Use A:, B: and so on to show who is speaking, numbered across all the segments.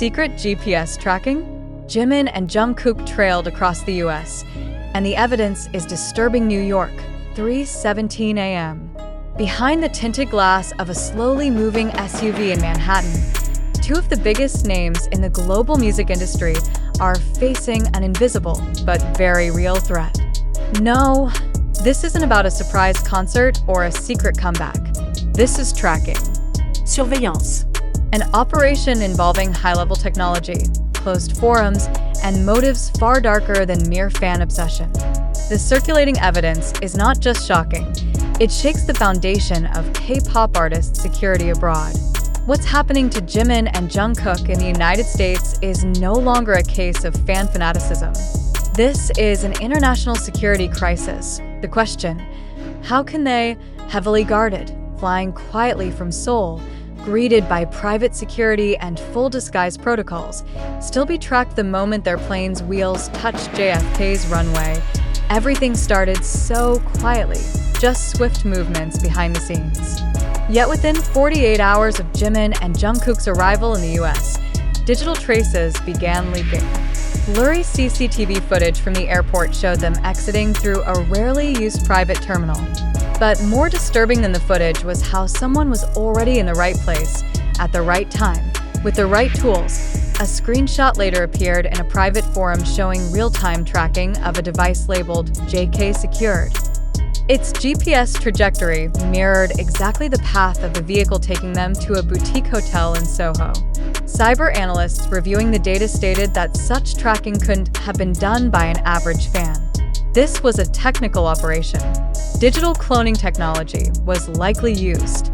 A: secret GPS tracking? Jimin and Jungkook trailed across the US, and the evidence is disturbing. New York, 3:17 a.m. Behind the tinted glass of a slowly moving SUV in Manhattan, two of the biggest names in the global music industry are facing an invisible but very real threat. No, this isn't about a surprise concert or a secret comeback. This is tracking.
B: Surveillance.
A: An operation involving high-level technology, closed forums, and motives far darker than mere fan obsession. The circulating evidence is not just shocking, it shakes the foundation of K-pop artists' security abroad. What's happening to Jimin and Jungkook in the United States is no longer a case of fan fanaticism. This is an international security crisis. The question, how can they, heavily guarded, flying quietly from Seoul, greeted by private security and full disguise protocols, still be tracked the moment their plane's wheels touched JFK's runway? Everything started so quietly, just swift movements behind the scenes. Yet within 48 hours of Jimin and Jungkook's arrival in the US, digital traces began leaking. Blurry CCTV footage from the airport showed them exiting through a rarely used private terminal. But more disturbing than the footage was how someone was already in the right place, at the right time, with the right tools. A screenshot later appeared in a private forum showing real-time tracking of a device labeled JK Secured. Its GPS trajectory mirrored exactly the path of the vehicle taking them to a boutique hotel in Soho. Cyber analysts reviewing the data stated that such tracking couldn't have been done by an average fan. This was a technical operation. Digital cloning technology was likely used.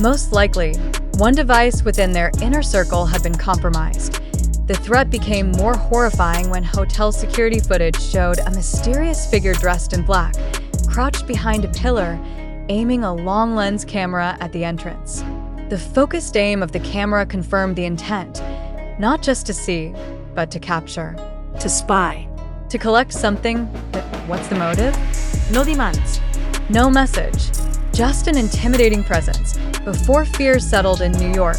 A: Most likely, one device within their inner circle had been compromised. The threat became more horrifying when hotel security footage showed a mysterious figure dressed in black, crouched behind a pillar, aiming a long lens camera at the entrance. The focused aim of the camera confirmed the intent, not just to see, but to capture.
B: To spy.
A: To collect something, but what's the motive?
B: No demands.
A: No message, just an intimidating presence. Before fears settled in New York,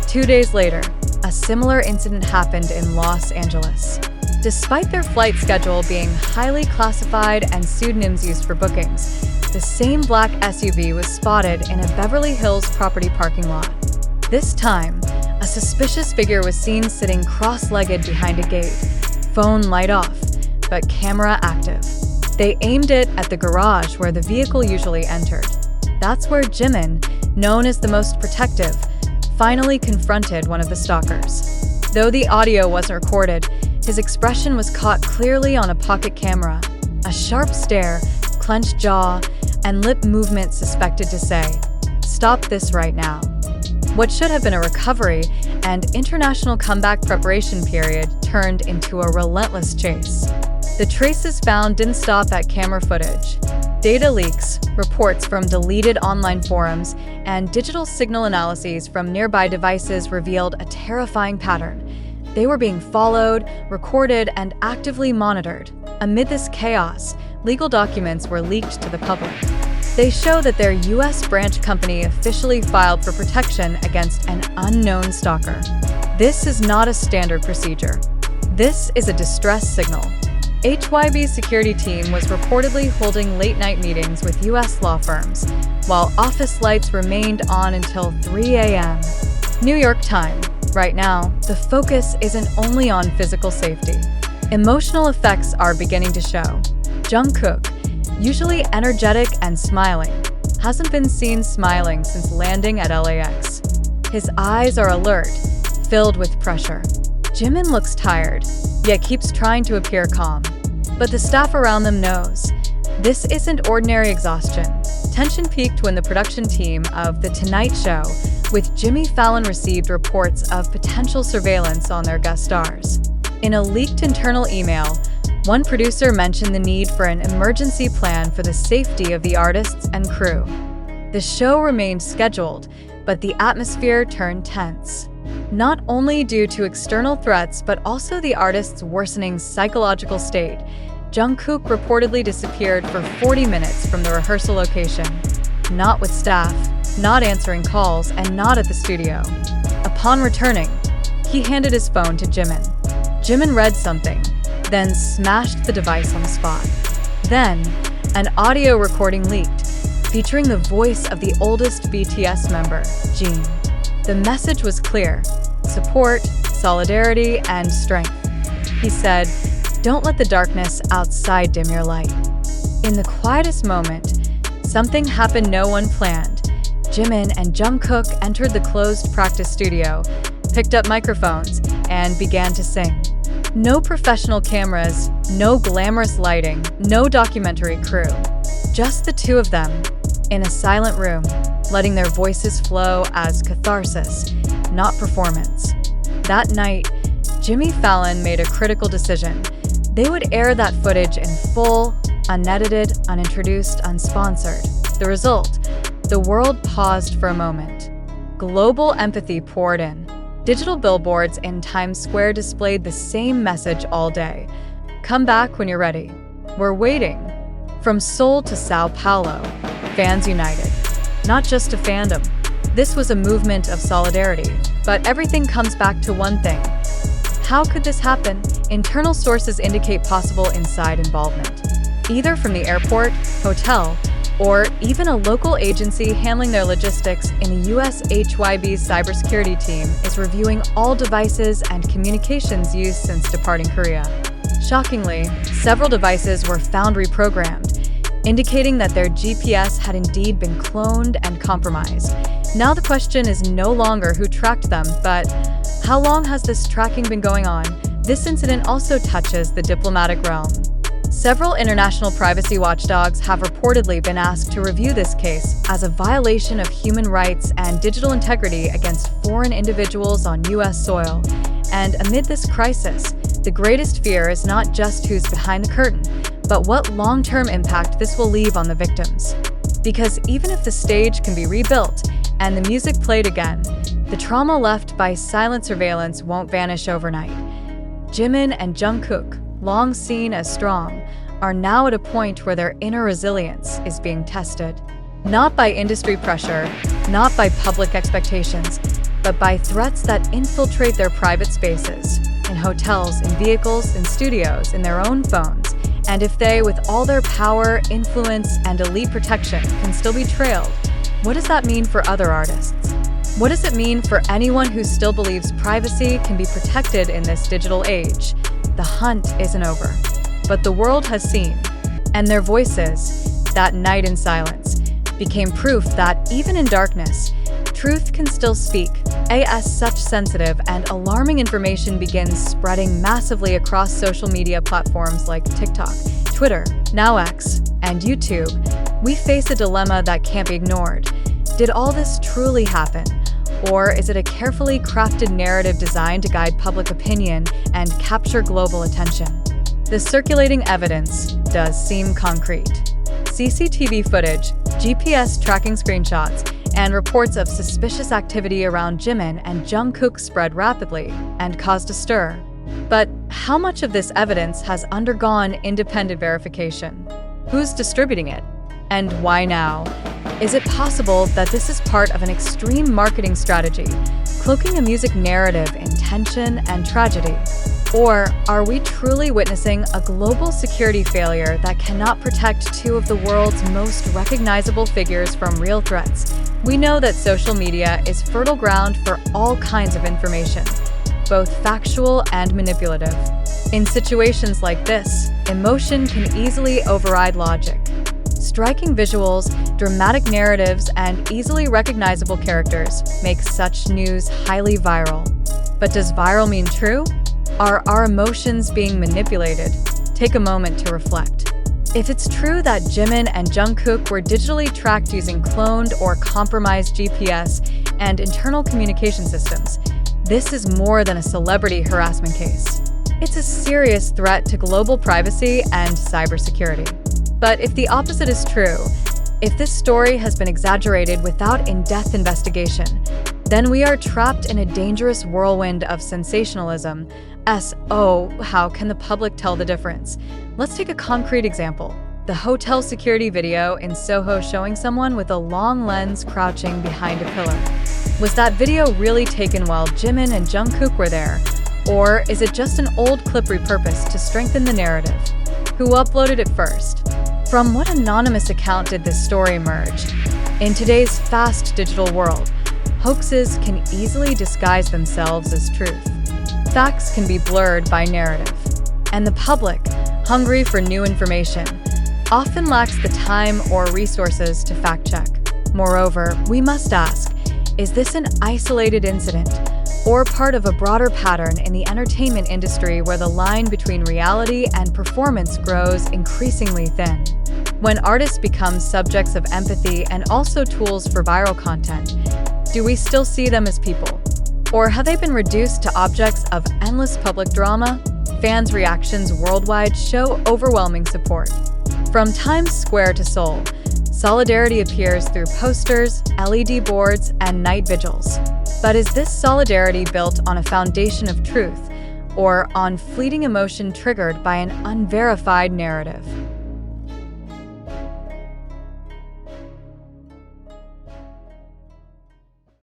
A: 2 days later, a similar incident happened in Los Angeles. Despite their flight schedule being highly classified and pseudonyms used for bookings, the same black SUV was spotted in a Beverly Hills property parking lot. This time, a suspicious figure was seen sitting cross-legged behind a gate, phone light off, but camera active. They aimed it at the garage where the vehicle usually entered. That's where Jimin, known as the most protective, finally confronted one of the stalkers. Though the audio wasn't recorded, his expression was caught clearly on a pocket camera. A sharp stare, clenched jaw, and lip movement suspected to say, "Stop this right now." What should have been a recovery and international comeback preparation period turned into a relentless chase. The traces found didn't stop at camera footage. Data leaks, reports from deleted online forums, and digital signal analyses from nearby devices revealed a terrifying pattern. They were being followed, recorded, and actively monitored. Amid this chaos, legal documents were leaked to the public. They show that their US branch company officially filed for protection against an unknown stalker. This is not a standard procedure. This is a distress signal. HYB's security team was reportedly holding late-night meetings with US law firms, while office lights remained on until 3 a.m. New York time. Right now, the focus isn't only on physical safety. Emotional effects are beginning to show. Jungkook, usually energetic and smiling, hasn't been seen smiling since landing at LAX. His eyes are alert, filled with pressure. Jimin looks tired, yet keeps trying to appear calm. But the staff around them knows. This isn't ordinary exhaustion. Tension peaked when the production team of The Tonight Show with Jimmy Fallon received reports of potential surveillance on their guest stars. In a leaked internal email, one producer mentioned the need for an emergency plan for the safety of the artists and crew. The show remained scheduled, but the atmosphere turned tense. Not only due to external threats, but also the artist's worsening psychological state. Jungkook reportedly disappeared for 40 minutes from the rehearsal location. Not with staff, not answering calls, and not at the studio. Upon returning, He handed his phone to Jimin. Jimin read something, then smashed the device on the spot. Then, an audio recording leaked, featuring the voice of the oldest BTS member, Jin. The message was clear: support, solidarity, and strength. He said, "Don't let the darkness outside dim your light." In the quietest moment, something happened no one planned. Jimin and Jungkook entered the closed practice studio, picked up microphones, and began to sing. No professional cameras, no glamorous lighting, no documentary crew. Just the two of them, in a silent room, letting their voices flow as catharsis, not performance. That night, Jimmy Fallon made a critical decision. They would air that footage in full, unedited, unintroduced, unsponsored. The result? The world paused for a moment. Global empathy poured in. Digital billboards in Times Square displayed the same message all day. Come back when you're ready. We're waiting. From Seoul to Sao Paulo, fans united. Not just a fandom. This was a movement of solidarity. But everything comes back to one thing. How could this happen? Internal sources indicate possible inside involvement, either from the airport, hotel, or even a local agency handling their logistics. In the US HYB's cybersecurity team is reviewing all devices and communications used since departing Korea. Shockingly, several devices were found reprogrammed, indicating that their GPS had indeed been cloned and compromised. Now the question is no longer who tracked them, but how long has this tracking been going on? This incident also touches the diplomatic realm. Several international privacy watchdogs have reportedly been asked to review this case as a violation of human rights and digital integrity against foreign individuals on US soil. And amid this crisis, the greatest fear is not just who's behind the curtain, but what long-term impact this will leave on the victims. Because even if the stage can be rebuilt and the music played again, the trauma left by silent surveillance won't vanish overnight. Jimin and Jungkook, long seen as strong, are now at a point where their inner resilience is being tested. Not by industry pressure, not by public expectations, but by threats that infiltrate their private spaces, in hotels, in vehicles, in studios, in their own phones. And if they, with all their power, influence, and elite protection, can still be trailed, what does that mean for other artists? What does it mean for anyone who still believes privacy can be protected in this digital age? The hunt isn't over, but the world has seen, and their voices, that night in silence, became proof that even in darkness, truth can still speak. As such sensitive and alarming information begins spreading massively across social media platforms like TikTok, Twitter, now X, and YouTube, we face a dilemma that can't be ignored. Did all this truly happen? Or is it a carefully crafted narrative designed to guide public opinion and capture global attention? The circulating evidence does seem concrete. CCTV footage, GPS tracking screenshots, and reports of suspicious activity around Jimin and Jungkook spread rapidly and caused a stir. But how much of this evidence has undergone independent verification? Who's distributing it? And why now? Is it possible that this is part of an extreme marketing strategy, cloaking a music narrative in tension and tragedy? Or are we truly witnessing a global security failure that cannot protect two of the world's most recognizable figures from real threats? We know that social media is fertile ground for all kinds of information, both factual and manipulative. In situations like this, emotion can easily override logic. Striking visuals, dramatic narratives, and easily recognizable characters make such news highly viral. But does viral mean true? Are our emotions being manipulated? Take a moment to reflect. If it's true that Jimin and Jungkook were digitally tracked using cloned or compromised GPS and internal communication systems, this is more than a celebrity harassment case. It's a serious threat to global privacy and cybersecurity. But if the opposite is true, if this story has been exaggerated without in-depth investigation, then we are trapped in a dangerous whirlwind of sensationalism. How can the public tell the difference? Let's take a concrete example. The hotel security video in Soho showing someone with a long lens crouching behind a pillar. Was that video really taken while Jimin and Jungkook were there? Or is it just an old clip repurposed to strengthen the narrative? Who uploaded it first? From what anonymous account did this story emerge? In today's fast digital world, hoaxes can easily disguise themselves as truth. Facts can be blurred by narrative. And the public, hungry for new information, often lacks the time or resources to fact-check. Moreover, we must ask, is this an isolated incident or part of a broader pattern in the entertainment industry where the line between reality and performance grows increasingly thin? When artists become subjects of empathy and also tools for viral content, do we still see them as people? Or have they been reduced to objects of endless public drama? Fans' reactions worldwide show overwhelming support. From Times Square to Seoul, solidarity appears through posters, LED boards, and night vigils. But is this solidarity built on a foundation of truth, or on fleeting emotion triggered by an unverified narrative?